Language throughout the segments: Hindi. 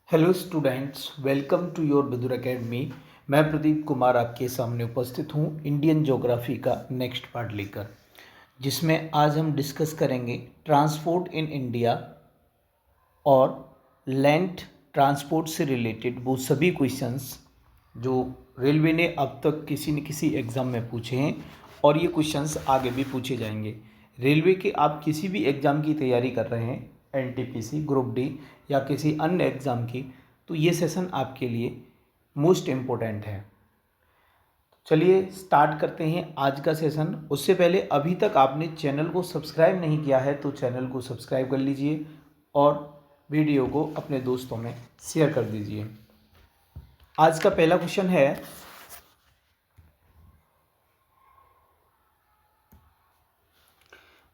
Hello students, welcome to your Vidur academy. मैं प्रदीप कुमार आपके सामने उपस्थित हूँ इंडियन ज्योग्राफी का नेक्स्ट पार्ट लेकर, जिसमें आज हम डिस्कस करेंगे ट्रांसपोर्ट इन इंडिया और लैंड ट्रांसपोर्ट से रिलेटेड वो सभी क्वेश्चंस जो रेलवे ने अब तक किसी न किसी एग्ज़ाम में पूछे हैं और ये क्वेश्चंस आगे भी पूछे जाएंगे। रेलवे के आप किसी भी एग्ज़ाम की तैयारी कर रहे हैं, एनटीपीसी, ग्रुप डी या किसी अन्य एग्ज़ाम की, तो ये सेशन आपके लिए मोस्ट इम्पोर्टेंट है। चलिए स्टार्ट करते हैं आज का सेशन। उससे पहले अभी तक आपने चैनल को सब्सक्राइब नहीं किया है तो चैनल को सब्सक्राइब कर लीजिए और वीडियो को अपने दोस्तों में शेयर कर दीजिए। आज का पहला क्वेश्चन है,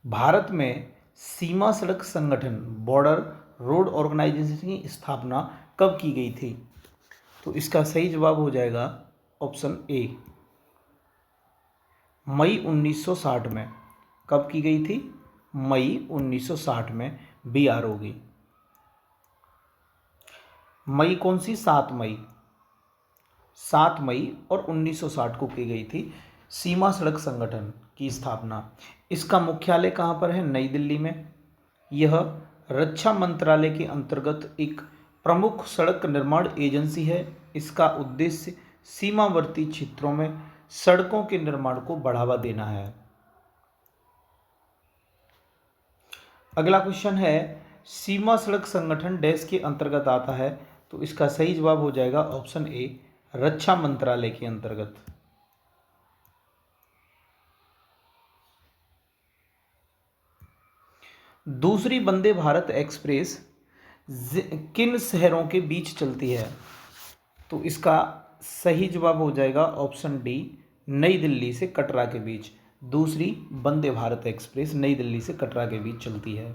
भारत में सीमा सड़क संगठन बॉर्डर रोड ऑर्गेनाइजेशन की स्थापना कब की गई थी? तो इसका सही जवाब हो जाएगा ऑप्शन ए, मई 1960 में। कब की गई थी? मई 1960 में। बी आर होगी। मई कौन सी? 7 मई। 7 मई और 1960 को की गई थी सीमा सड़क संगठन की स्थापना। इसका मुख्यालय कहाँ पर है? नई दिल्ली में। यह रक्षा मंत्रालय के अंतर्गत एक प्रमुख सड़क निर्माण एजेंसी है। इसका उद्देश्य सीमावर्ती क्षेत्रों में सड़कों के निर्माण को बढ़ावा देना है। अगला क्वेश्चन है, सीमा सड़क संगठन डैश के अंतर्गत आता है? तो इसका सही जवाब हो जाएगा ऑप्शन ए, रक्षा मंत्रालय के अंतर्गत। दूसरी वंदे भारत एक्सप्रेस किन शहरों के बीच चलती है? तो इसका सही जवाब हो जाएगा ऑप्शन डी, नई दिल्ली से कटरा के बीच। दूसरी वंदे भारत एक्सप्रेस नई दिल्ली से कटरा के बीच चलती है।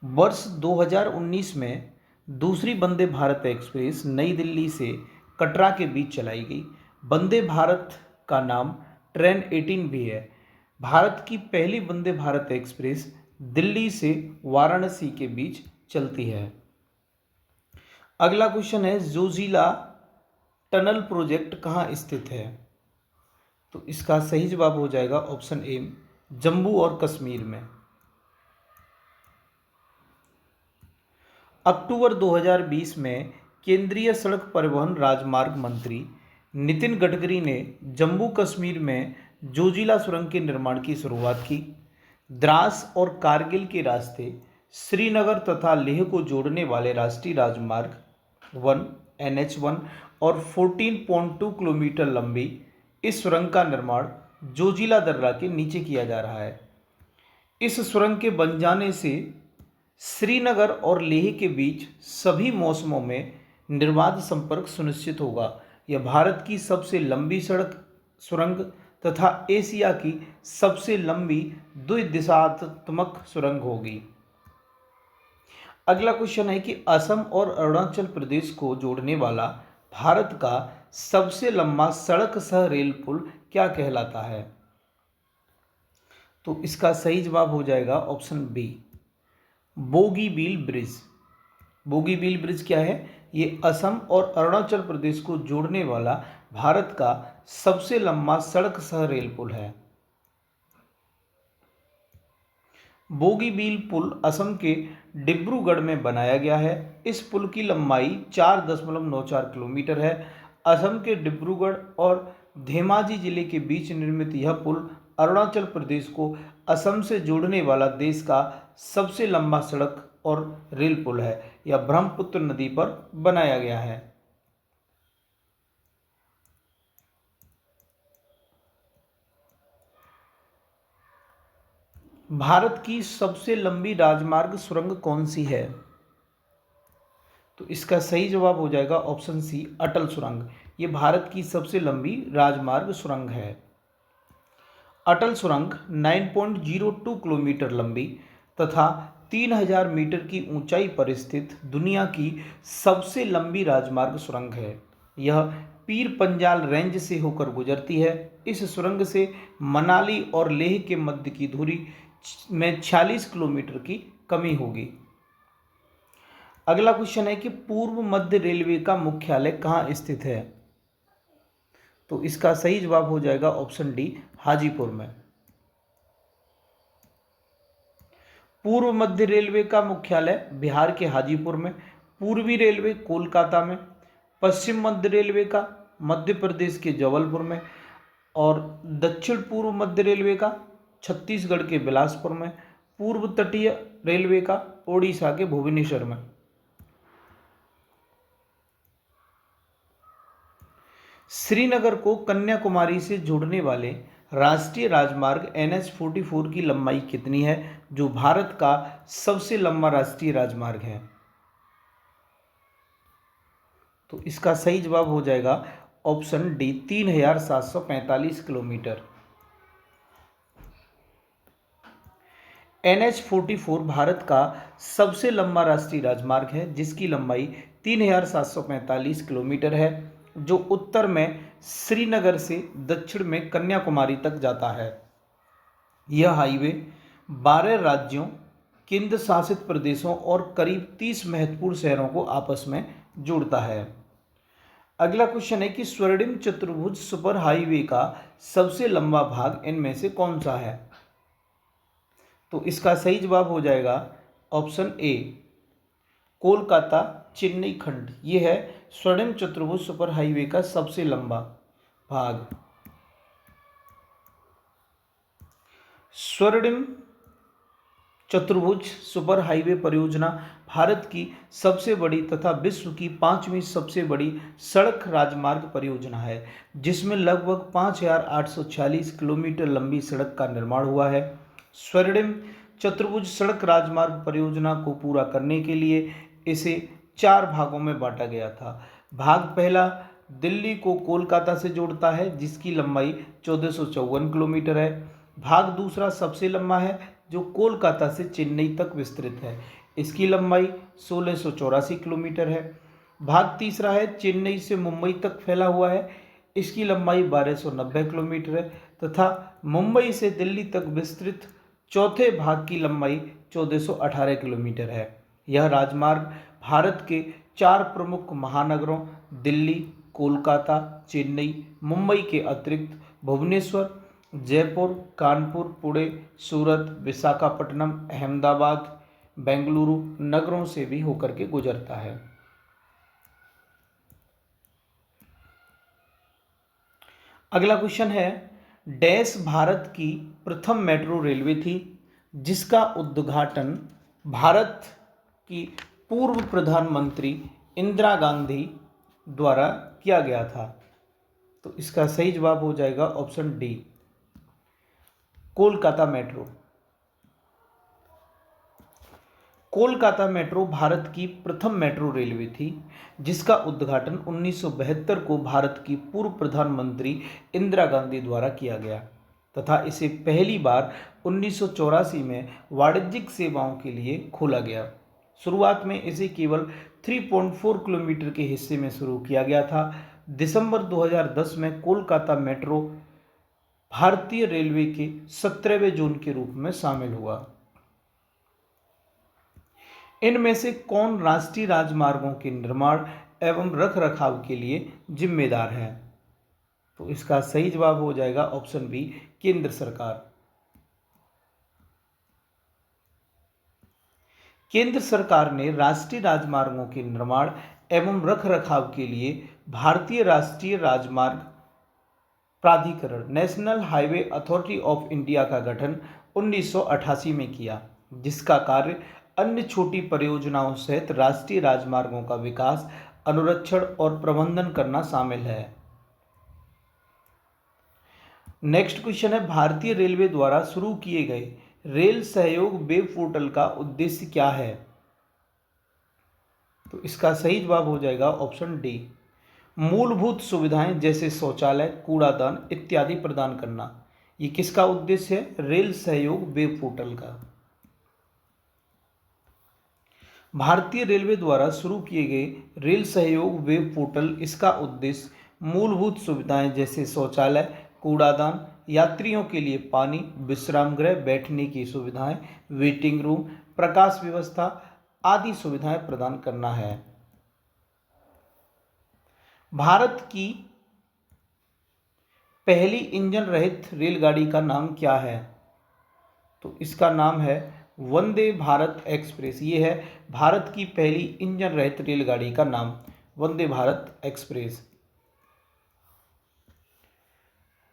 वर्ष 2019 में दूसरी वंदे भारत एक्सप्रेस नई दिल्ली से कटरा के बीच चलाई गई। वंदे भारत का नाम ट्रेन 18 भी है। भारत की पहली वंदे भारत एक्सप्रेस दिल्ली से वाराणसी के बीच चलती है। अगला क्वेश्चन है, जोजिला टनल प्रोजेक्ट कहाँ स्थित है? तो इसका सही जवाब हो जाएगा ऑप्शन ए, जम्मू और कश्मीर में। अक्टूबर 2020 में केंद्रीय सड़क परिवहन राजमार्ग मंत्री नितिन गडकरी ने जम्मू कश्मीर में जोजिला सुरंग के निर्माण की शुरुआत की। द्रास और कारगिल के रास्ते श्रीनगर तथा लेह को जोड़ने वाले राष्ट्रीय राजमार्ग 1 NH1 और 14.2 किलोमीटर लंबी इस सुरंग का निर्माण जोजिला दर्रा के नीचे किया जा रहा है। इस सुरंग के बन जाने से श्रीनगर और लेह के बीच सभी मौसमों में निर्बाध संपर्क सुनिश्चित होगा। यह भारत की सबसे लंबी सड़क सुरंग तथा एशिया की सबसे लंबी द्विदिशात्मक सुरंग होगी। अगला क्वेश्चन है कि असम और अरुणाचल प्रदेश को जोड़ने वाला भारत का सबसे लंबा सड़क सह रेल पुल क्या कहलाता है? तो इसका सही जवाब हो जाएगा option B, Bogibeel bridge. Bogibeel bridge क्या है? ये असम और अरुणाचल प्रदेश को जोड़ने वाला भारत का सबसे लंबा सड़क सह रेल पुल है। बोगीबील पुल असम के डिब्रूगढ़ में बनाया गया है। इस पुल की लंबाई 4.94 किलोमीटर है। असम के डिब्रूगढ़ और धेमाजी जिले के बीच निर्मित यह पुल अरुणाचल प्रदेश को असम से जोड़ने वाला देश का सबसे लंबा सड़क और रेल पुल है। यह ब्रह्मपुत्र नदी पर बनाया गया है। भारत की सबसे लंबी राजमार्ग सुरंग कौन सी है? तो इसका सही जवाब हो जाएगा ऑप्शन सी, अटल सुरंग। ये भारत की सबसे लंबी राजमार्ग सुरंग है। अटल सुरंग 9.02 किलोमीटर लंबी तथा 3000 मीटर की ऊंचाई पर स्थित दुनिया की सबसे लंबी राजमार्ग सुरंग है। यह पीर पंजाल रेंज से होकर गुजरती है। इस सुरंग से मनाली और लेह के मध्य की दूरी में 46 किलोमीटर की कमी होगी। अगला क्वेश्चन है कि पूर्व मध्य रेलवे का मुख्यालय कहाँ स्थित है? तो इसका सही जवाब हो जाएगा ऑप्शन डी, हाजीपुर में। पूर्व मध्य रेलवे का मुख्यालय बिहार के हाजीपुर में, पूर्वी रेलवे कोलकाता में, पश्चिम मध्य रेलवे का मध्य प्रदेश के जबलपुर में और दक्षिण पूर्व मध्य रेलवे का छत्तीसगढ़ के बिलासपुर में, पूर्व तटीय रेलवे का ओडिशा के भुवनेश्वर में। श्रीनगर को कन्याकुमारी से जोड़ने वाले राष्ट्रीय राजमार्ग NH-44 की लंबाई कितनी है, जो भारत का सबसे लंबा राष्ट्रीय राजमार्ग है? तो इसका सही जवाब हो जाएगा option D, 3745 kilometre. NH-44 Bharat का सबसे लंबा राष्ट्रीय राजमार्ग है, जिसकी लंबाई 3745 किलोमीटर है, जो उत्तर में श्रीनगर से दक्षिण में कन्याकुमारी तक जाता है। यह हाईवे 12 राज्यों, केंद्र शासित प्रदेशों और करीब 30 महत्वपूर्ण शहरों को आपस में जोड़ता है। अगला क्वेश्चन है कि स्वर्णिम चतुर्भुज सुपर हाईवे का सबसे लंबा भाग इनमें से कौन सा है? तो इसका सही जवाब हो जाएगा ऑप्शन ए, कोलकाता चेन्नई खंड। ये है स्वर्णिम चतुर्भुज सुपर हाईवे का सबसे लंबा भाग। स्वर्णिम चतुर्भुज सुपर हाईवे परियोजना भारत की सबसे बड़ी तथा विश्व की 5वीं सबसे बड़ी सड़क राजमार्ग परियोजना है, जिसमें लगभग 5846 किलोमीटर लंबी सड़क का निर्माण हुआ है। स्वर्णिम चतुर्भुज सड़क राजमार्ग परियोजना को पूरा करने के लिए इसे 4 भागों में बांटा गया था। भाग पहला दिल्ली को कोलकाता से जोड़ता है, जिसकी लंबाई 1454 किलोमीटर है। भाग दूसरा सबसे लंबा है, जो कोलकाता से चेन्नई तक विस्तृत है, इसकी लंबाई 1684 किलोमीटर है। भाग तीसरा है चेन्नई से मुंबई तक फैला हुआ है, इसकी लंबाई 1290 किलोमीटर है तथा मुंबई से दिल्ली तक विस्तृत चौथे भाग की लंबाई 1418 किलोमीटर है। यह राजमार्ग भारत के 4 प्रमुख महानगरों दिल्ली, कोलकाता, चेन्नई, मुंबई के अतिरिक्त भुवनेश्वर, जयपुर, कानपुर, पुणे, सूरत, विशाखापट्टनम, अहमदाबाद, बेंगलुरु नगरों से भी होकर के गुजरता है। अगला क्वेश्चन है, डैश भारत की प्रथम मेट्रो रेलवे थी, जिसका उद्घाटन भारत की पूर्व प्रधानमंत्री इंदिरा गांधी द्वारा किया गया था? तो इसका सही जवाब हो जाएगा option D, Kolkata metro. Kolkata metro Bharat की प्रथम मेट्रो रेलवे थी, जिसका उद्घाटन 1972 को भारत की पूर्व प्रधानमंत्री इंदिरा गांधी द्वारा किया गया तथा इसे पहली बार 1984 में वाणिज्यिक सेवाओं के लिए खोला गया। शुरुआत में इसे केवल 3.4 किलोमीटर के हिस्से में शुरू किया गया था। दिसंबर 2010 में कोलकाता मेट्रो भारतीय रेलवे के 17वें जोन के रूप में शामिल हुआ। इनमें से कौन राष्ट्रीय राजमार्गों के निर्माण एवं रखरखाव के लिए जिम्मेदार है? तो इसका सही जवाब हो जाएगा ऑप्शन बी, केंद्र सरकार। केंद्र सरकार ने राष्ट्रीय राजमार्गों के निर्माण एवं रखरखाव के लिए भारतीय राष्ट्रीय राजमार्ग प्राधिकरण national highway authority of India का गठन 1988 में किया, जिसका कार्य अन्य छोटी परियोजनाओं सहित राष्ट्रीय राजमार्गों का विकास, अनुरक्षण और प्रबंधन करना शामिल है। नेक्स्ट क्वेश्चन है, भारतीय रेलवे द्वारा शुरू किए गए रेल सहयोग वेब पोर्टल का उद्देश्य क्या है? तो इसका सही जवाब हो जाएगा ऑप्शन डी, मूलभूत सुविधाएं जैसे शौचालय, कूड़ादान इत्यादि प्रदान करना। ये किसका उद्देश्य है? रेल सहयोग वेब पोर्टल का। भारतीय रेलवे द्वारा शुरू किए गए रेल सहयोग वेब पोर्टल, इसका उद्देश्य मूलभूत सुविधाएं जैसे शौचालय, कूड़ादान, यात्रियों के लिए पानी, विश्राम गृह, बैठने की सुविधाएं, वेटिंग रूम, प्रकाश व्यवस्था, आदि सुविधाएं प्रदान करना है। भारत की पहली इंजन रहित रेलगाड़ी का नाम क्या है? तो इसका नाम है वंदे भारत एक्सप्रेस। ये है भारत की पहली इंजन रहित रेलगाड़ी का नाम, वंदे भारत एक्सप्रेस।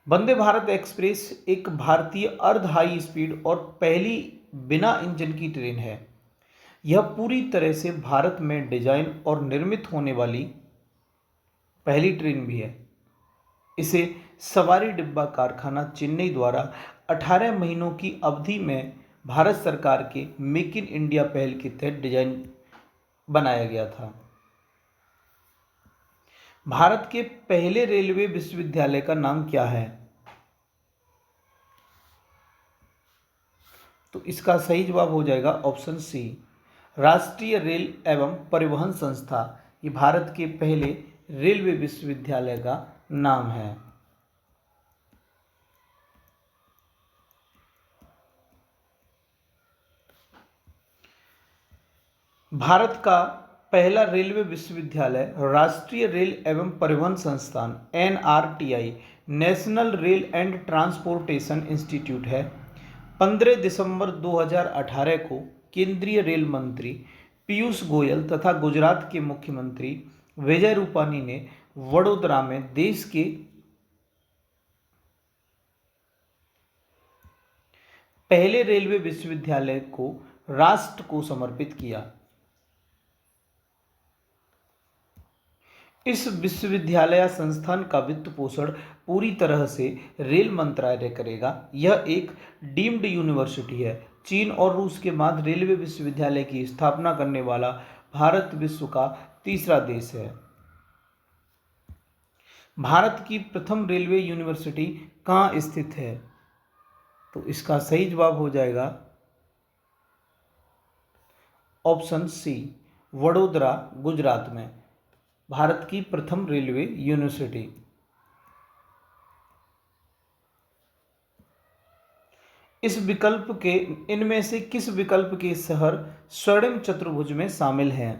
वंदे भारत एक्सप्रेस एक भारतीय अर्ध हाई स्पीड और पहली बिना इंजन की ट्रेन है। यह पूरी तरह से भारत में डिजाइन और निर्मित होने वाली पहली ट्रेन भी है। इसे सवारी डिब्बा कारखाना चेन्नई द्वारा 18 महीनों की अवधि में भारत सरकार के मेक इन इंडिया पहल के तहत डिजाइन बनाया गया था। भारत के पहले रेलवे विश्वविद्यालय का नाम क्या है? तो इसका सही जवाब हो जाएगा ऑप्शन सी, राष्ट्रीय रेल एवं परिवहन संस्था। ये भारत के पहले रेलवे विश्वविद्यालय का नाम है। भारत का पहला रेलवे विश्वविद्यालय राष्ट्रीय रेल एवं परिवहन संस्थान NRTI, national rail and transportation institute है। 15 दिसंबर 2018 को केंद्रीय रेल मंत्री पीयूष गोयल तथा गुजरात के मुख्यमंत्री विजय रूपानी ने वडोदरा में देश के पहले रेलवे विश्वविद्यालय को राष्ट्र को समर्पित किया। इस विश्वविद्यालय संस्थान का वित्त पोषण पूरी तरह से रेल मंत्रालय करेगा। यह एक डीम्ड यूनिवर्सिटी है। चीन और रूस के बाद रेलवे विश्वविद्यालय की स्थापना करने वाला भारत विश्व का तीसरा देश है। भारत की प्रथम रेलवे यूनिवर्सिटी कहाँ स्थित है? तो इसका सही जवाब हो जाएगा ऑप्शन सी, वडोदरा, गुजरात में भारत की प्रथम रेलवे यूनिवर्सिटी। इस विकल्प के इनमें से किस विकल्प के शहर स्वर्णिम चतुर्भुज में शामिल हैं?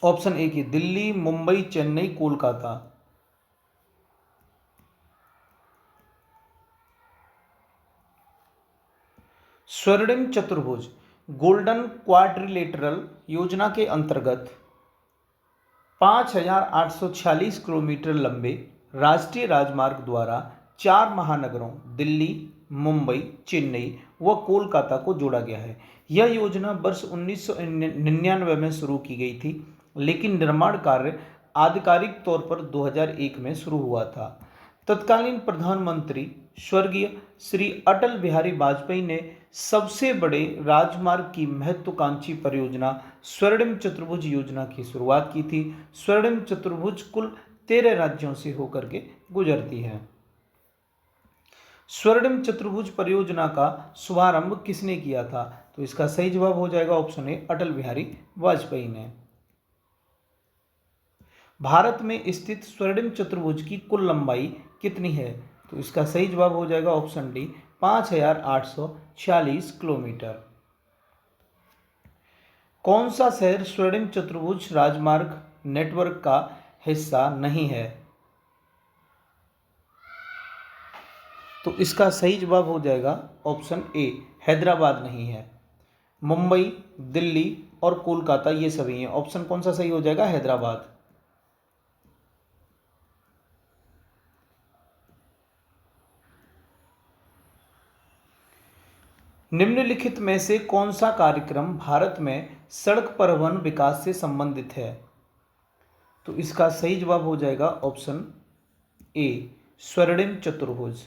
ऑप्शन ए की दिल्ली, मुंबई, चेन्नई, कोलकाता। स्वर्णिम चतुर्भुज गोल्डन क्वाड्रिलेटरल योजना के अंतर्गत 5,846 किलोमीटर लंबे राष्ट्रीय राजमार्ग द्वारा 4 महानगरों दिल्ली, मुंबई, चेन्नई व कोलकाता को जोड़ा गया है। यह योजना वर्ष 1999 में शुरू की गई थी, लेकिन निर्माण कार्य आधिकारिक तौर पर 2001 में शुरू हुआ था। तत्कालीन प्रधानमंत्री स्वर्गीय श्री अटल बिहारी वाजपेयी ने सबसे बड़े राजमार्ग की महत्वाकांक्षी परियोजना स्वर्णिम चतुर्भुज योजना की शुरुआत की थी। स्वर्णिम चतुर्भुज कुल 13 राज्यों से होकर के गुजरती है। स्वर्णिम चतुर्भुज परियोजना का शुभारंभ किसने किया था? तो इसका सही जवाब हो जाएगा ऑप्शन ए, अटल बिहारी वाजपेयी ने। भारत में स्थित स्वर्णिम चतुर्भुज की कुल लंबाई कितनी है? तो इसका सही जवाब हो जाएगा ऑप्शन डी, 5,846 किलोमीटर। कौन सा शहर स्वर्णिम चतुर्भुज राजमार्ग नेटवर्क का हिस्सा नहीं है? तो इसका सही जवाब हो जाएगा ऑप्शन ए, हैदराबाद नहीं है। मुंबई, दिल्ली और कोलकाता ये सभी हैं। ऑप्शन कौन सा सही हो जाएगा? हैदराबाद। निम्नलिखित में से कौन सा कार्यक्रम भारत में सड़क परिवहन विकास से संबंधित है? तो इसका सही जवाब हो जाएगा ऑप्शन ए, स्वर्णिम चतुर्भुज।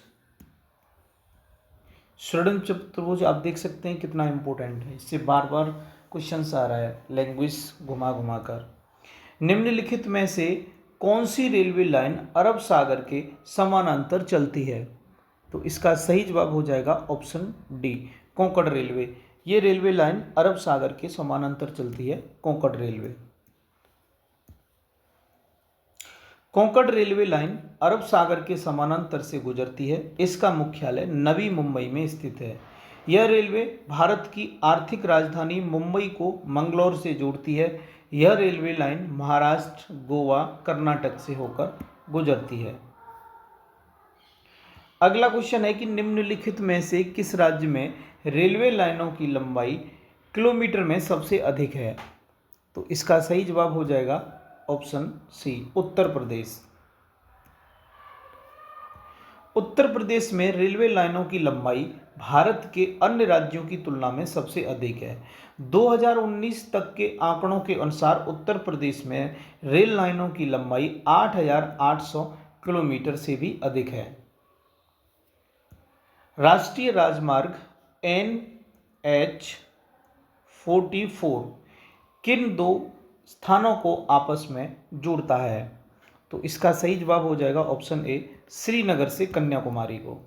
स्वर्णिम चतुर्भुज आप देख सकते हैं कितना इंपॉर्टेंट है, इससे बार बार क्वेश्चन आ रहा है लैंग्वेज घुमा घुमा कर। निम्नलिखित में से कौन सी रेलवे लाइन अरब सागर के समानांतर चलती है? तो इसका सही जवाब हो जाएगा ऑप्शन डी, कोंकण रेलवे। ये रेलवे लाइन अरब सागर के समानांतर चलती है, Konkan railway. Konkan railway line अरब सागर के समानांतर से गुजरती है। इसका मुख्यालय नवी मुंबई में स्थित है। यह रेलवे भारत की आर्थिक राजधानी मुंबई को मंगलौर से जोड़ती है। यह रेलवे लाइन महाराष्ट्र, गोवा, कर्नाटक से होकर गुजरती है। अगला क्वेश्चन है कि निम्नलिखित में से किस राज्य में रेलवे लाइनों की लंबाई किलोमीटर में सबसे अधिक है? तो इसका सही जवाब हो जाएगा ऑप्शन सी, उत्तर प्रदेश। उत्तर प्रदेश में रेलवे लाइनों की लंबाई भारत के अन्य राज्यों की तुलना में सबसे अधिक है। 2019 तक के आंकड़ों के अनुसार उत्तर प्रदेश में रेल लाइनों की लंबाई 8,800 किलोमीटर से भी अधिक है। राष्ट्रीय राजमार्ग NH44 किन दो स्थानों को आपस में जोड़ता है? तो इसका सही जवाब हो जाएगा ऑप्शन ए, श्रीनगर से कन्याकुमारी को।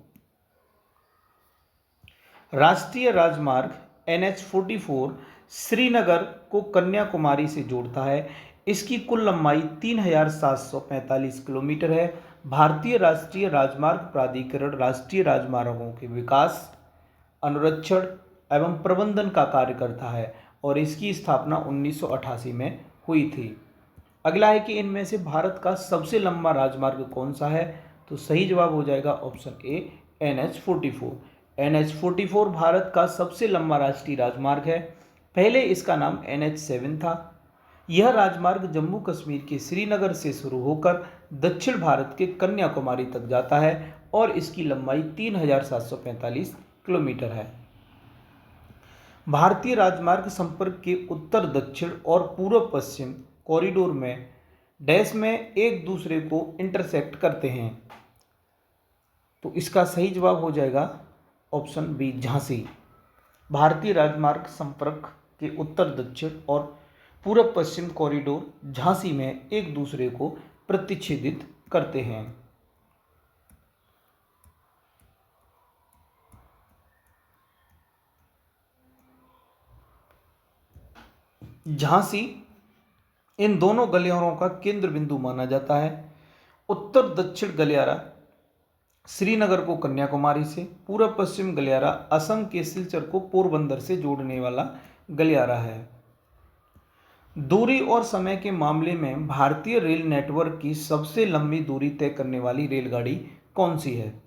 राष्ट्रीय राजमार्ग NH44 श्रीनगर को कन्याकुमारी से जोड़ता है। इसकी कुल लंबाई 3,745 किलोमीटर है। भारतीय राष्ट्रीय राजमार्ग प्राधिकरण राष्ट्रीय राजमार्गों के विकास, अनुरक्षण एवं प्रबंधन का कार्य करता है और इसकी स्थापना 1988 में हुई थी। अगला है कि इनमें से भारत का सबसे लंबा राजमार्ग कौन सा है? तो सही जवाब हो जाएगा option A, NH44। NH44 Bharat का सबसे लंबा राष्ट्रीय राजमार्ग है। पहले इसका नाम NH7 था। यह राजमार्ग जम्मू कश्मीर के श्रीनगर से शुरू होकर दक्षिण भारत के कन्याकुमारी तक जाता है और इसकी लंबाई 3,745 किलोमीटर है। भारतीय राजमार्ग संपर्क के उत्तर दक्षिण और पूर्व पश्चिम कॉरिडोर में डैश में एक दूसरे को इंटरसेक्ट करते हैं। तो इसका सही जवाब हो जाएगा ऑप्शन बी, झांसी। भारतीय राजमार्ग संपर्क के उत्तर दक्षिण और पूर्व पश्चिम कॉरिडोर झांसी में एक दूसरे को प्रतिच्छेदित करते हैं। झांसी इन दोनों गलियारों का केंद्र बिंदु माना जाता है। उत्तर दक्षिण गलियारा श्रीनगर को कन्याकुमारी से, पूर्व पश्चिम गलियारा असम के सिलचर को पोरबंदर से जोड़ने वाला गलियारा है। दूरी और समय के मामले में भारतीय रेल नेटवर्क की सबसे लंबी दूरी तय करने वाली रेलगाड़ी कौन सी है?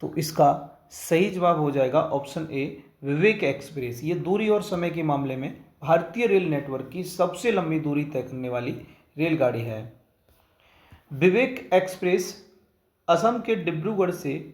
तो इसका सही जवाब हो जाएगा ऑप्शन ए, विवेक एक्सप्रेस। ये दूरी और समय के मामले में भारतीय रेल नेटवर्क की सबसे लंबी दूरी तय करने वाली रेलगाड़ी है। विवेक एक्सप्रेस असम के डिब्रूगढ़ से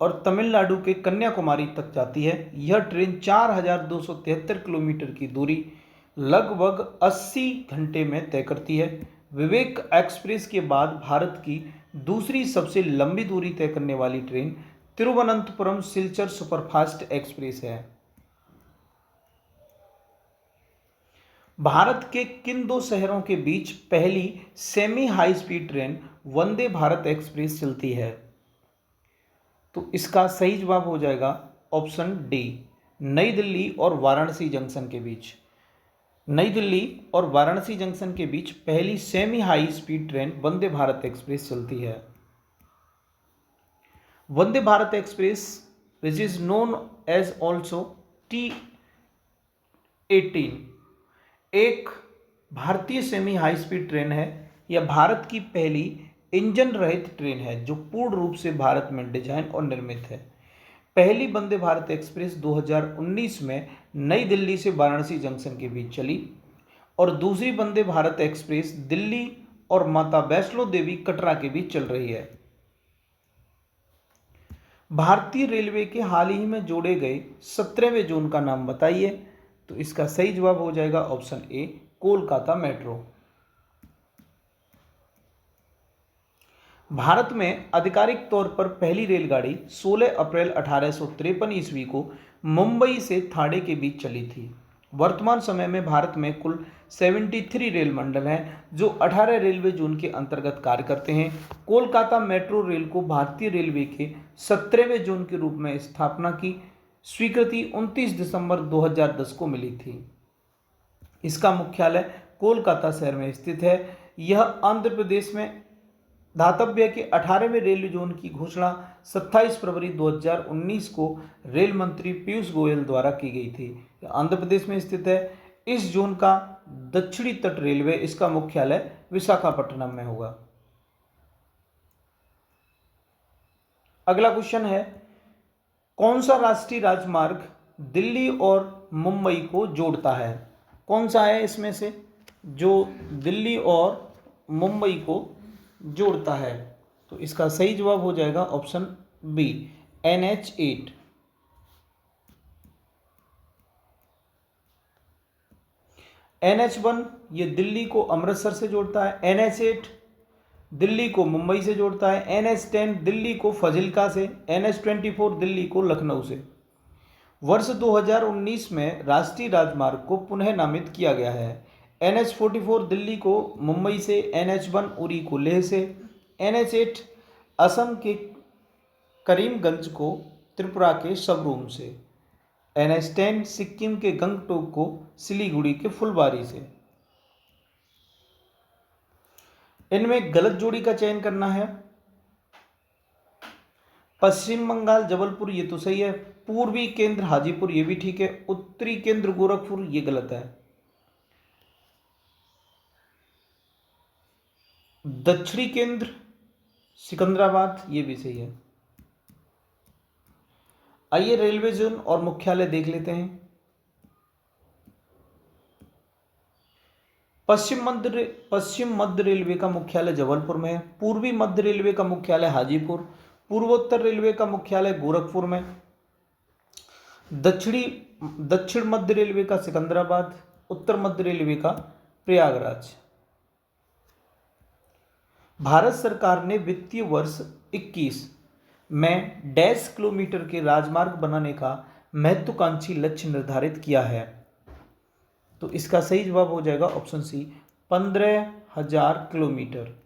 और तमिलनाडु के कन्याकुमारी तक जाती है। यह ट्रेन 4,273 किलोमीटर की दूरी लगभग 80 घंटे में तय करती है। विवेक एक्सप्रेस के बाद भारत की दूसरी सबसे लंबी दूरी तय करने वाली train Thiruvananthapuram Silchar superfast express है। भारत के किन दो शहरों के बीच पहली semi high speed train Vande Bharat express चलती है? तो इसका सही जवाब हो जाएगा ऑप्शन डी, नई दिल्ली और वाराणसी जंक्शन के बीच। नई दिल्ली और वाराणसी जंक्शन के बीच पहली semi high speed train Vande Bharat express चलती है। Vande Bharat express which is known as also T18 एक भारतीय सेमी हाई स्पीड ट्रेन है। यह भारत की पहली इंजन रहित ट्रेन है जो पूर्ण रूप से भारत में डिजाइन और निर्मित है। पहली वंदे भारत एक्सप्रेस 2019 में नई दिल्ली से वाराणसी जंक्शन के बीच चली और दूसरी वंदे भारत एक्सप्रेस दिल्ली और माता वैष्णो देवी कटरा के बीच चल रही है। भारतीय रेलवे के हाल ही में जोड़े गए 17वें जोन का नाम बताइए? तो इसका सही जवाब हो जाएगा option A, Kolkata metro. Bharat में आधिकारिक तौर पर पहली रेलगाड़ी 16 अप्रैल 1853 ईस्वी को मुंबई से थाणे के बीच चली थी। वर्तमान समय में भारत में कुल 73 रेल मंडल हैं जो 18 रेलवे जोन के अंतर्गत कार्य करते हैं। कोलकाता मेट्रो रेल को भारतीय रेलवे के 17वें जोन के रूप में स्थापना की स्वीकृति 29 दिसंबर 2010 को मिली थी। इसका मुख्यालय कोलकाता शहर में स्थित है। यह आंध्र प्रदेश में धातव्य के 18वें रेलवे जोन की घोषणा 27 फरवरी 2019 को रेल मंत्री पीयूष गोयल द्वारा की गई थी। आंध्र प्रदेश में स्थित है। इस जोन का दक्षिणी तट रेलवे, इसका मुख्यालय विशाखापट्टनम में होगा। अगला क्वेश्चन है, कौन सा राष्ट्रीय राजमार्ग दिल्ली और मुंबई को जोड़ता है? कौन सा है इसमें से जो दिल्ली और मुंबई को जोड़ता है? तो इसका सही जवाब हो जाएगा ऑप्शन बी, NH8। NH1 ये दिल्ली को अमृतसर से जोड़ता है, NH8 दिल्ली को मुंबई से जोड़ता है, NH10 दिल्ली को फजिल्का से, NH24 दिल्ली को लखनऊ से। वर्ष 2019 में राष्ट्रीय राजमार्ग को पुनः नामित किया गया है। NH44 दिल्ली को मुंबई से, NH1 उरी को लेह से, NH8 असम के करीमगंज को त्रिपुरा के सबरूम से, NH10 सिक्किम के गंगटोक को सिलीगुड़ी के फुलबारी से। इनमें गलत जोड़ी का चयन करना है। पश्चिम बंगाल जबलपुर ये तो सही है, पूर्वी केंद्र हाजीपुर ये भी ठीक है, उत्तरी केंद्र गोरखपुर ये गलत है, दक्षिणी केंद्र सिकंदराबाद ये भी सही है। आइए रेलवे जोन और मुख्यालय देख लेते हैं। पश्चिम मध्य रेलवे का मुख्यालय जबलपुर में है, पूर्वी मध्य रेलवे का मुख्यालय हाजीपुर, पूर्वोत्तर रेलवे का मुख्यालय गोरखपुर में, दक्षिण मध्य रेलवे का सिकंदराबाद, उत्तर मध्य रेलवे का प्रयागराज। भारत सरकार ने वित्तीय वर्ष 21 में 10 किलोमीटर के राजमार्ग बनाने का महत्वाकांक्षी लक्ष्य निर्धारित किया है। तो इसका सही जवाब हो जाएगा ऑप्शन सी, 15,000 किलोमीटर।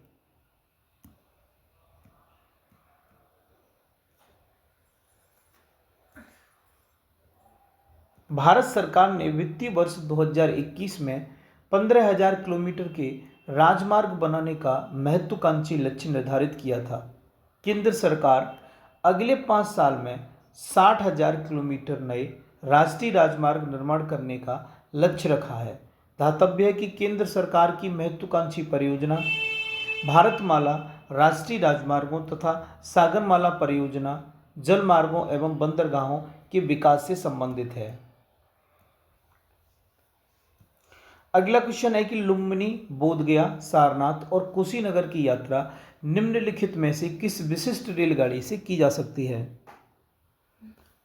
भारत सरकार ने वित्तीय वर्ष 2021 में 15,000 किलोमीटर के राजमार्ग बनाने का महत्वाकांक्षी लक्ष्य निर्धारित किया था। केंद्र सरकार अगले 5 साल में 60,000 किलोमीटर नए राष्ट्रीय राजमार्ग निर्माण करने का लक्ष्य रखा है। ध्यातव्य है कि केंद्र सरकार की महत्वाकांक्षी परियोजना भारतमाला राष्ट्रीय राजमार्गों तथा सागरमाला परियोजना जल मार्गों एवं बंदरगाहों के विकास से संबंधित है। अगला क्वेश्चन है कि लुम्बिनी, बोधगया, सारनाथ और कुशीनगर की यात्रा निम्नलिखित में से किस विशिष्ट रेलगाड़ी से की जा सकती है?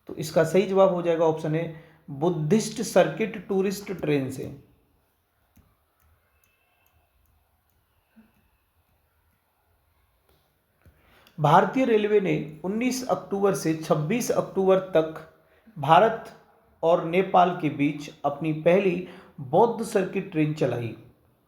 तो इसका सही जवाब हो जाएगा option A, Buddhist circuit tourist train से। भारतीय रेलवे ने 19 अक्टूबर से 26 अक्टूबर तक भारत और नेपाल के बीच अपनी पहली बौद्ध सर्किट ट्रेन चलाई।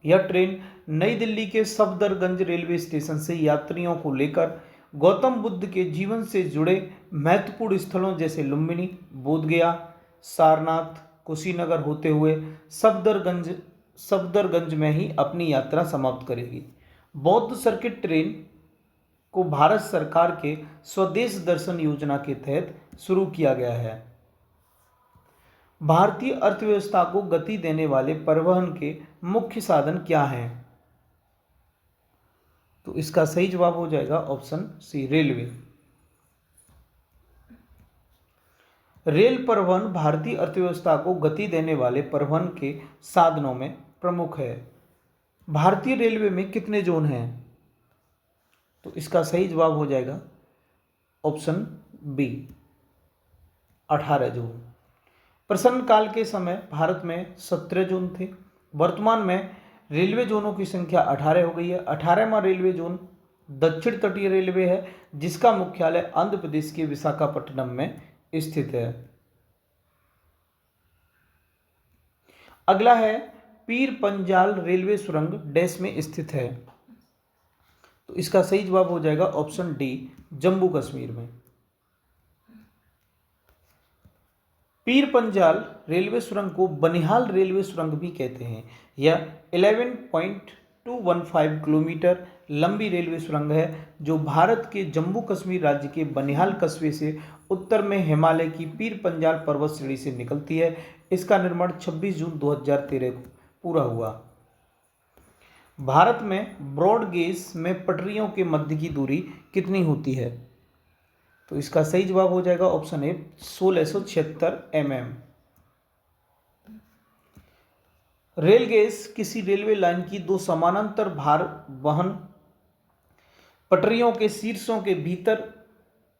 यह ट्रेन नई दिल्ली के सफदरगंज रेलवे स्टेशन से यात्रियों को लेकर गौतम बुद्ध के जीवन से जुड़े महत्वपूर्ण स्थलों जैसे लुम्बिनी, बोधगया, सारनाथ, कुशीनगर होते हुए सफदरगंज में ही अपनी यात्रा समाप्त करेगी। बौद्ध सर्किट ट्रेन को भारत सरकार के स्वदेश दर्शन योजना के तहत शुरू किया गया है। भारतीय अर्थव्यवस्था को गति देने वाले परिवहन के मुख्य साधन क्या हैं? तो इसका सही जवाब हो जाएगा ऑप्शन सी, रेलवे। रेल परिवहन भारतीय अर्थव्यवस्था को गति देने वाले परिवहन के साधनों में प्रमुख है। भारतीय रेलवे में कितने जोन हैं? तो इसका सही जवाब हो जाएगा ऑप्शन बी, 18 जोन। प्रश्न काल के समय भारत में 17 जोन थे। वर्तमान में रेलवे जोनों की संख्या 18 हो गई है। 18वां रेलवे जोन दक्षिण तटीय रेलवे है, जिसका मुख्यालय आंध्र प्रदेश के विशाखापट्टनम में स्थित है। अगला है पीर पंजाल रेलवे सुरंग डैश में स्थित है। तो इसका सही जवाब हो जाएगा ऑप्शन डी, जम्मू कश्मीर में। पीर पंजाल रेलवे सुरंग को बनिहाल रेलवे सुरंग भी कहते हैं। यह 11.215 किलोमीटर लंबी रेलवे सुरंग है जो भारत के जम्मू कश्मीर राज्य के बनिहाल कस्बे से उत्तर में हिमालय की पीर पंजाल पर्वत श्रेणी से निकलती है। इसका निर्माण 26 जून 2013 को पूरा हुआ। भारत में ब्रॉड गेज में पटरियों के मध्य की दूरी कितनी होती है? तो इसका सही जवाब हो जाएगा option A 1676 mm। Rail gauge किसी रेलवे लाइन की दो समानांतर भार वहन पटरियों के शीर्षों के भीतर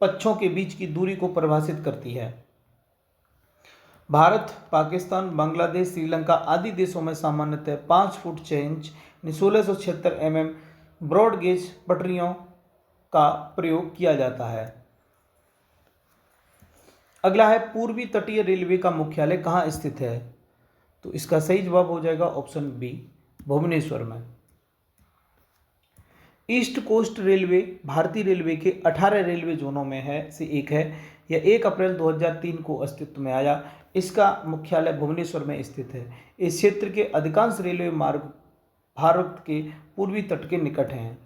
पक्षों के बीच की दूरी को परिभाषित करती है। भारत, पाकिस्तान, बांग्लादेश, श्रीलंका आदि देशों में सामान्यतः 5 foot 6 inch 1676 mm broad gauge पटरियों का प्रयोग किया जाता है। अगला है पूर्वी तटीय रेलवे का मुख्यालय कहाँ स्थित है? तो इसका सही जवाब हो जाएगा ऑप्शन बी भुवनेश्वर में। ईस्ट कोस्ट रेलवे भारतीय रेलवे के 18 रेलवे जोनों में से एक है। यह 1 अप्रैल 2003 को अस्तित्व में आया। इसका मुख्यालय भुवनेश्वर में स्थित है। इस क्षेत्र के अधिकांश रेलवे मार्ग भारत के पूर्वी तट के निकट हैं।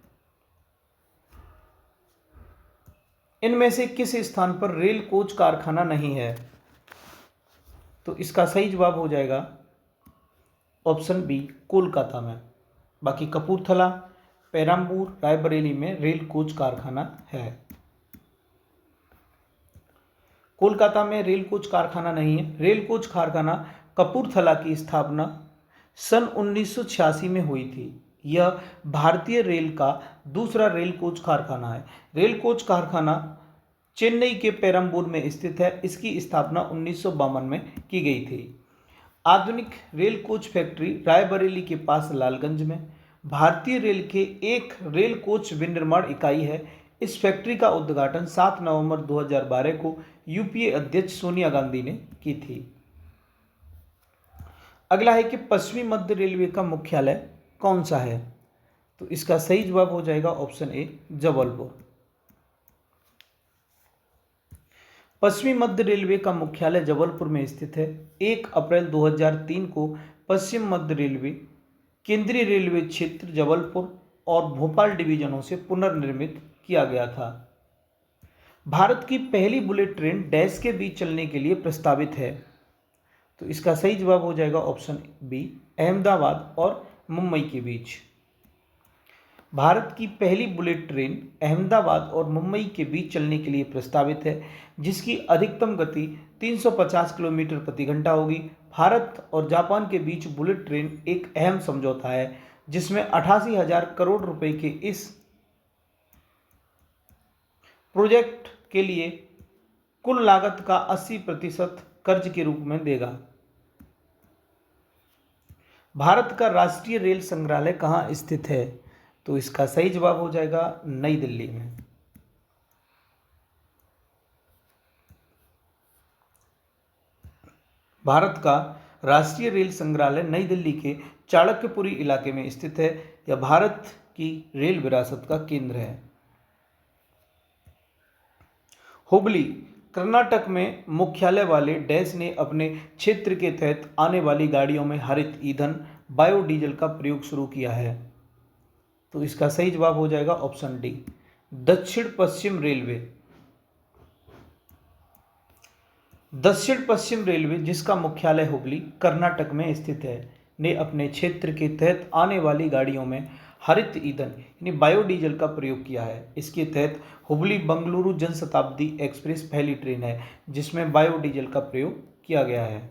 इनमें से किस स्थान पर रेल कोच कारखाना नहीं है? तो इसका सही जवाब हो जाएगा ऑप्शन बी कोलकाता में। बाकी कपूरथला, पेराम्बूर, रायबरेली में रेल कोच कारखाना है। कोलकाता में रेल कोच कारखाना नहीं है। रेल कोच कारखाना कपूरथला की स्थापना सन 1986 में हुई थी। यह भारतीय रेल का दूसरा रेल कोच कारखाना है। रेल कोच कारखाना चेन्नई के पेरम्बूर में स्थित है। इसकी स्थापना 1952 में की गई थी। आधुनिक रेल कोच फैक्ट्री रायबरेली के पास लालगंज में भारतीय रेल के एक रेल कोच विनिर्माण इकाई है। इस फैक्ट्री का उद्घाटन 7 नवंबर 2012 को यूपीए अध्यक्ष सोनिया गांधी ने की थी। अगला है कि पश्चिमी मध्य रेलवे का मुख्यालय कौन सा है? तो इसका सही जवाब हो जाएगा ऑप्शन ए जबलपुर। पश्चिमी मध्य रेलवे का मुख्यालय जबलपुर में स्थित है। 1 अप्रैल 2003 को पश्चिम मध्य रेलवे केंद्रीय रेलवे क्षेत्र जबलपुर और भोपाल डिवीजनों से पुनर्निर्मित किया गया था। भारत की पहली बुलेट ट्रेन डैश के बीच चलने के लिए प्रस्तावित है। तो इसका सही जवाब हो जाएगा ऑप्शन बी अहमदाबाद और मुंबई के बीच। भारत की पहली बुलेट ट्रेन अहमदाबाद और मुंबई के बीच चलने के लिए प्रस्तावित है, जिसकी अधिकतम गति 350 किलोमीटर प्रति घंटा होगी। भारत और जापान के बीच बुलेट ट्रेन एक अहम समझौता है, जिसमें 88,000 करोड़ रुपए के इस प्रोजेक्ट के लिए कुल लागत का 80% कर्ज के रूप में देगा। भारत का राष्ट्रीय रेल संग्रहालय कहाँ स्थित है? तो इसका सही जवाब हो जाएगा नई दिल्ली में। भारत का राष्ट्रीय रेल संग्रहालय नई दिल्ली के चाणक्यपुरी इलाके में स्थित है। यह भारत की रेल विरासत का केंद्र है। हुबली कर्नाटक में मुख्यालय वाले डैश ने अपने क्षेत्र के तहत आने वाली गाड़ियों में हरित ईंधन बायोडीजल का प्रयोग शुरू किया है। तो इसका सही जवाब हो जाएगा ऑप्शन डी दक्षिण पश्चिम रेलवे। दक्षिण पश्चिम रेलवे, जिसका मुख्यालय हुबली कर्नाटक में स्थित है, ने अपने क्षेत्र के तहत आने वाली गाड़ियों में हरित ईंधन यानी बायोडीजल का प्रयोग किया है। इसके तहत हुबली बंगलुरु जनशताब्दी एक्सप्रेस पहली ट्रेन है जिसमें बायोडीजल का प्रयोग किया गया है।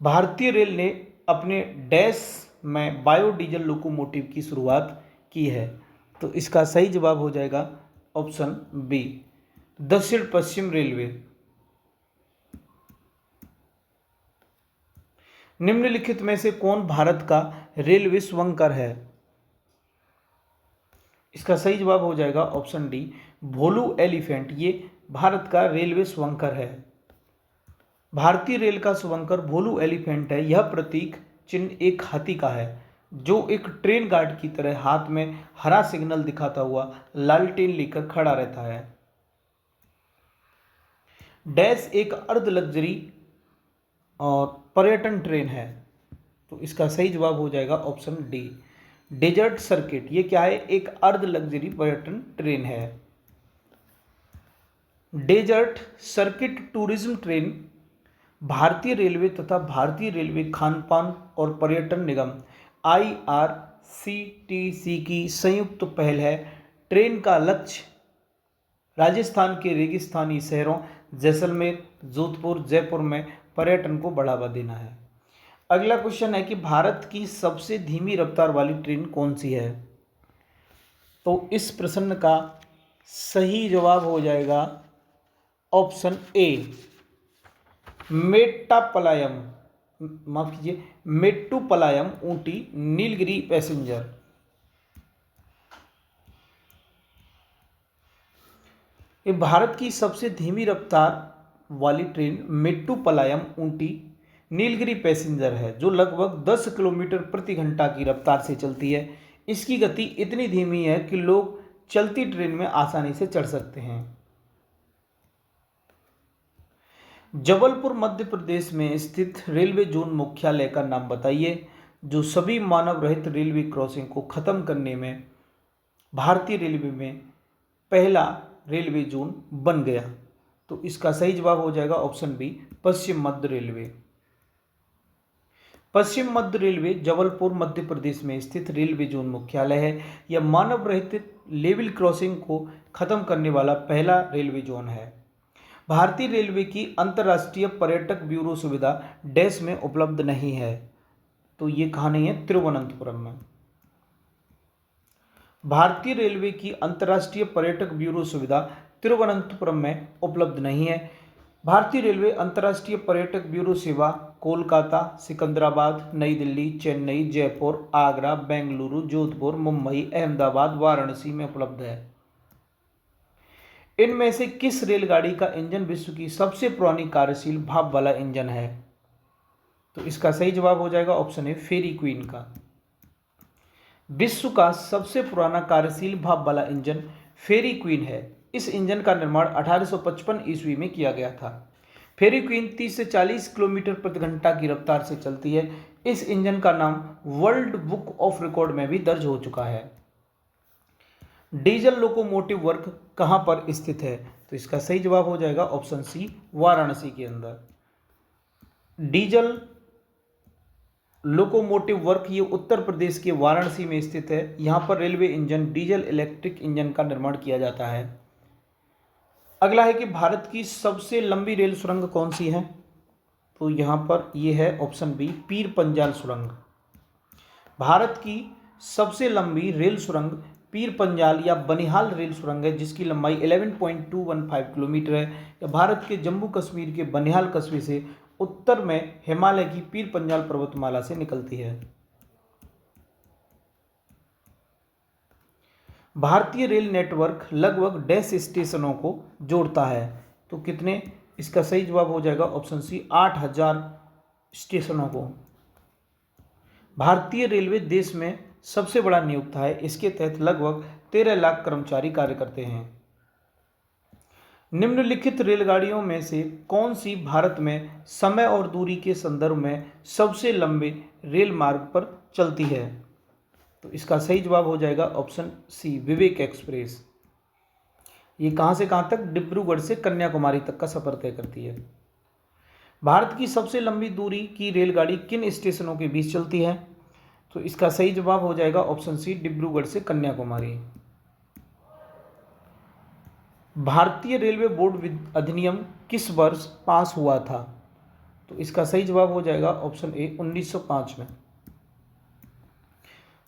भारतीय रेल ने अपने डैश में बायोडीजल लोकोमोटिव की शुरुआत की है। तो इसका सही जवाब हो जाएगा ऑप्शन बी दक्षिण पश्चिम रेलवे। निम्नलिखित में से कौन भारत का रेलवे शुभंकर है? इसका सही जवाब हो जाएगा ऑप्शन डी भोलू एलिफेंट। ये भारत का रेलवे शुभंकर है। भारतीय रेल का शुभंकर भोलू एलिफेंट है। यह प्रतीक चिन्ह एक हाथी का है जो एक ट्रेन गार्ड की तरह हाथ में हरा सिग्नल दिखाता हुआ लालटेन लेकर खड़ा रहता है। डैश एक अर्ध लग्जरी और पर्यटन ट्रेन है। तो इसका सही जवाब हो जाएगा ऑप्शन डी डेजर्ट सर्किट ये क्या है? एक अर्ध लग्जरी पर्यटन ट्रेन है। डेजर्ट सर्किट टूरिज्म ट्रेन भारतीय रेलवे तथा भारतीय रेलवे खानपान और पर्यटन निगम IRCTC की संयुक्त पहल है। ट्रेन का लक्ष्य राजस्थान के रेगिस्तानी शहरों जैसलमेर, जोधपुर, जयपुर में पर्यटन को बढ़ावा देना है। अगला क्वेश्चन है कि भारत की सबसे धीमी रफ्तार वाली ट्रेन कौन सी है? तो इस प्रश्न का सही जवाब हो जाएगा ऑप्शन ए, मेट्टापलायम, माफ कीजिए, मेट्टुपलायम ऊटी नीलगिरी पैसेंजर। ये भारत की सबसे धीमी रफ्तार वाली ट्रेन मेट्टुपलायम ऊटी नीलगिरी पैसेंजर है, जो लगभग 10 किलोमीटर प्रति घंटा की रफ्तार से चलती है। इसकी गति इतनी धीमी है कि लोग चलती ट्रेन में आसानी से चढ़ सकते हैं। जबलपुर मध्य प्रदेश में स्थित रेलवे जोन मुख्यालय का नाम बताइए, जो सभी मानव रहित रेलवे क्रॉसिंग को खत्म करने में भारतीय रेलवे में पहला रेलवे जोन बन गया। तो इसका सही जवाब हो जाएगा ऑप्शन बी, पश्चिम मध्य रेलवे। पश्चिम मध्य रेलवे जबलपुर मध्य प्रदेश में स्थित रेलवे जोन मुख्यालय है। यह मानव रहित लेवल क्रॉसिंग को खत्म करने वाला पहला रेलवे जोन है। भारतीय रेलवे की अंतर्राष्ट्रीय पर्यटक ब्यूरो सुविधा डैश में उपलब्ध नहीं है। तो ये कहाँ नहीं है? तिरुवनंतपुरम में। भारतीय रेलवे की अंतर्राष्ट्रीय पर्यटक ब्यूरो सुविधा तिरुवनंतपुरम में उपलब्ध नहीं है। भारतीय रेलवे अंतर्राष्ट्रीय पर्यटक ब्यूरो सेवा कोलकाता, सिकंदराबाद, नई दिल्ली, चेन्नई, जयपुर, आगरा, बेंगलुरु, जोधपुर, मुंबई, अहमदाबाद, वाराणसी में उपलब्ध है। इनमें से किस रेलगाड़ी का इंजन विश्व की सबसे पुरानी कार्यशील भाप वाला इंजन है? तो इसका सही जवाब हो जाएगा ऑप्शन ए, फेरी क्वीन का। विश्व का सबसे पुराना कार्यशील भाप वाला इंजन फेरी क्वीन है। इस इंजन का निर्माण 1855 ईस्वी में किया गया था। फेरी क्वीन 30 से 40 किलोमीटर प्रति घंटा की रफ्तार से चलती है। इस इंजन का नाम वर्ल्ड बुक ऑफ रिकॉर्ड में भी दर्ज हो चुका है। डीजल लोकोमोटिव वर्क कहां पर स्थित है? तो इसका सही जवाब हो जाएगा ऑप्शन सी, वाराणसी के अंदर। डीजल लोकोमोटिव वर्क ये उत्तर प्रदेश के वाराणसी में स्थित है। यहां पर railway engine diesel electric engine का निर्माण किया जाता है। अगला है कि भारत की सबसे लंबी रेल सुरंग कौन सी है? तो यहां पर ये है ऑप्शन बी, पीर पंजाल सुरंग। भारत की सबसे लंबी रेल सुरंग पीर पंजाल या बनिहाल रेल सुरंग है, जिसकी लंबाई 11.215 किलोमीटर है। यह भारत के जम्मू कश्मीर के बनिहाल कस्बे से उत्तर में हिमालय की पीर पंजाल पर्वतमाला से निकलती है। भारतीय रेल नेटवर्क लगभग डैश स्टेशनों को जोड़ता है। तो कितने? इसका सही जवाब हो जाएगा ऑप्शन सी, 8000 स्टेशनों को। भारतीय रेलवे देश में सबसे बड़ा नियोक्ता है। इसके तहत लगभग 13 लाख कर्मचारी कार्य करते हैं। निम्नलिखित रेलगाड़ियों में से कौन सी भारत में समय और दूरी के संदर्भ में सबसे लंबे रेल मार्ग पर चलती है? तो इसका सही जवाब हो जाएगा ऑप्शन सी, विवेक एक्सप्रेस। ये कहां से कहां तक? डिब्रूगढ़ से कन्याकुमारी तक का सफर तय करती है। भारत की सबसे लंबी दूरी की रेलगाड़ी किन स्टेशनों के बीच चलती है? तो इसका सही जवाब हो जाएगा ऑप्शन सी, डिब्रूगढ़ से कन्याकुमारी। भारतीय रेलवे बोर्ड अधिनियम किस वर्ष पास हुआ था? तो इसका सही जवाब हो जाएगा ऑप्शन ए, 1905 में।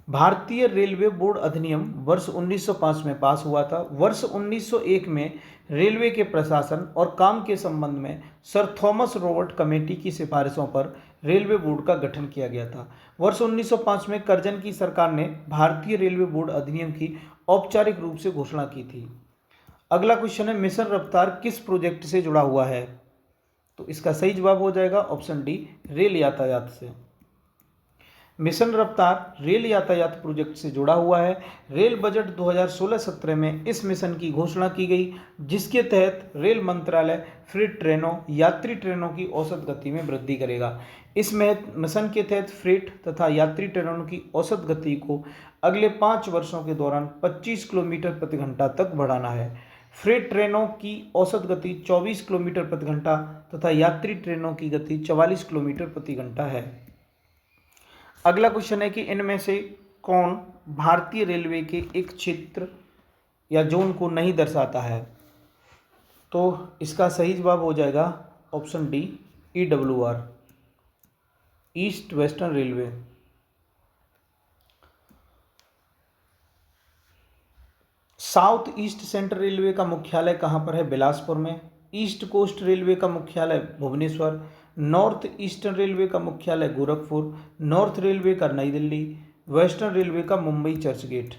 भारतीय रेलवे बोर्ड अधिनियम वर्ष 1905 में पास हुआ था। वर्ष 1901 में रेलवे के प्रशासन और काम के संबंध में सर थॉमस रॉबर्ट कमेटी की सिफारिशों पर रेलवे बोर्ड का गठन किया गया था। वर्ष 1905 में करजन की सरकार ने भारतीय रेलवे बोर्ड अधिनियम की औपचारिक रूप से घोषणा की थी। अगला क्वेश्चन है, मिशन रफ्तार किस प्रोजेक्ट से जुड़ा हुआ है? तो इसका सही जवाब हो जाएगा ऑप्शन डी, रेल यातायात से। मिशन रफ्तार रेल यातायात प्रोजेक्ट से जुड़ा हुआ है। रेल बजट 2016-17 में इस मिशन की घोषणा की गई, जिसके तहत रेल मंत्रालय फ्रेट ट्रेनों यात्री ट्रेनों की औसत गति में वृद्धि करेगा। इस मिशन के तहत फ्रेट तथा यात्री ट्रेनों की औसत गति को अगले 5 वर्षों के दौरान 25 किलोमीटर प्रति घंटा तक बढ़ाना है। फ्रेट ट्रेनों की औसत गति 24 किलोमीटर प्रति घंटा तथा यात्री ट्रेनों की गति 44 किलोमीटर प्रति घंटा है। अगला क्वेश्चन है कि इनमें से कौन भारतीय रेलवे के एक क्षेत्र या जोन को नहीं दर्शाता है। तो इसका सही जवाब हो जाएगा option D, EWR, east western railway. South east central railway का मुख्यालय कहाँ पर है? बिलासपुर में। ईस्ट कोस्ट रेलवे का मुख्यालय भुवनेश्वर। नॉर्थ ईस्टर्न रेलवे का मुख्यालय गोरखपुर। नॉर्थ रेलवे का नई दिल्ली। वेस्टर्न रेलवे का मुंबई चर्चगेट।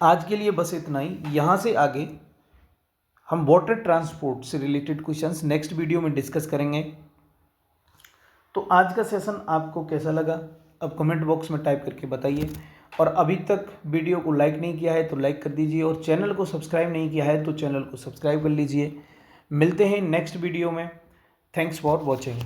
आज के लिए बस इतना ही। यहाँ से आगे हम वाटर ट्रांसपोर्ट से रिलेटेड क्वेश्चंस नेक्स्ट वीडियो में डिस्कस करेंगे। तो आज का सेशन आपको कैसा लगा अब कमेंट बॉक्स में टाइप करके बताइए, और अभी तक वीडियो को लाइक नहीं किया है तो लाइक कर दीजिए, और चैनल को सब्सक्राइब नहीं किया है तो चैनल को सब्सक्राइब कर लीजिए। मिलते हैं नेक्स्ट वीडियो में। Thanks for watching.